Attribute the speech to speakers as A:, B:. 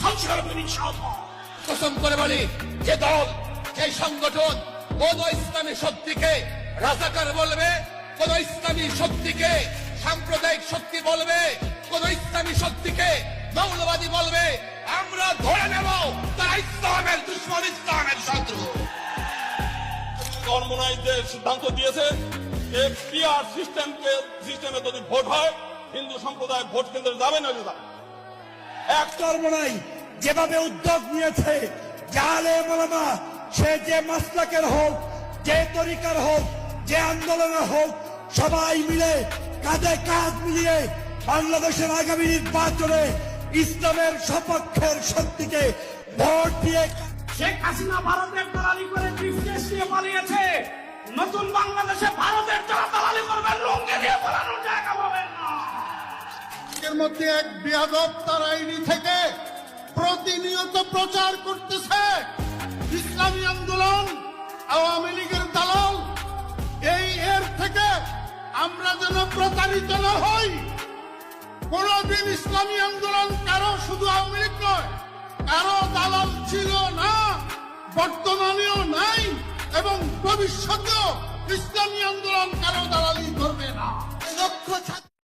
A: ধ্বংস করবেন ইনশাআল্লাহ।
B: কসম করে বলি, যে দল, যে সংগঠন কোন ইসলামী শক্তিকে রাজাকার বলবে, কোন ইসলামী শক্তিকে সাম্প্রদায়িক শক্তি বলবে, কোন ইসলামী শক্তিকে মৌলবাদী বলবে, আমরা ধরে নেব তারা ইসলামের দুশমন, ইসলামের শত্রু।
C: চরমোনাইদের সিদ্ধান্ত দিয়েছে যে পিআর সিস্টেমে যদি ভোট হয়, হিন্দু সম্প্রদায় ভোট কেন্দ্রে যাবে না যাবে।
D: চরমোনাই যেভাবে উদ্যোগ নিয়েছে, জালে মালামা সে যে মাসলাকের হোক, যে তরিকার হোক, যে আন্দোলনের হোক, সবাই মিলে কাঁধে কাঁধ মিলিয়ে বাংলাদেশের আগামী নির্বাচনে ইসলামের সপক্ষের শক্তিকে ভোট দিয়ে।
A: শেখ হাসিনা ভারতের দালালি করে ব্রিফকেস নিয়ে পালিয়েছে। নতুন বাংলাদেশে ভারতের যারা দালালি করবেন, লুঙ্গি দিয়ে পালানোর জায়গা পাবেন না।
E: এর মধ্যে এক বেয়াদব তার আইডি থেকে প্রতিনিয়ত প্রচার করতেছে ইসলামী আন্দোলন আওয়ামী লীগের দালাল। এর থেকে আমরা যেন প্রতারিত না হই। কোনদিন ইসলামী আন্দোলন কারো, শুধু আওয়ামী লীগ নয়, কারো দালাল ছিল না, বর্তমানেও নাই, এবং ভবিষ্যতেও ইসলামী আন্দোলন কারো দালালি করবে না।
D: লক্ষ্য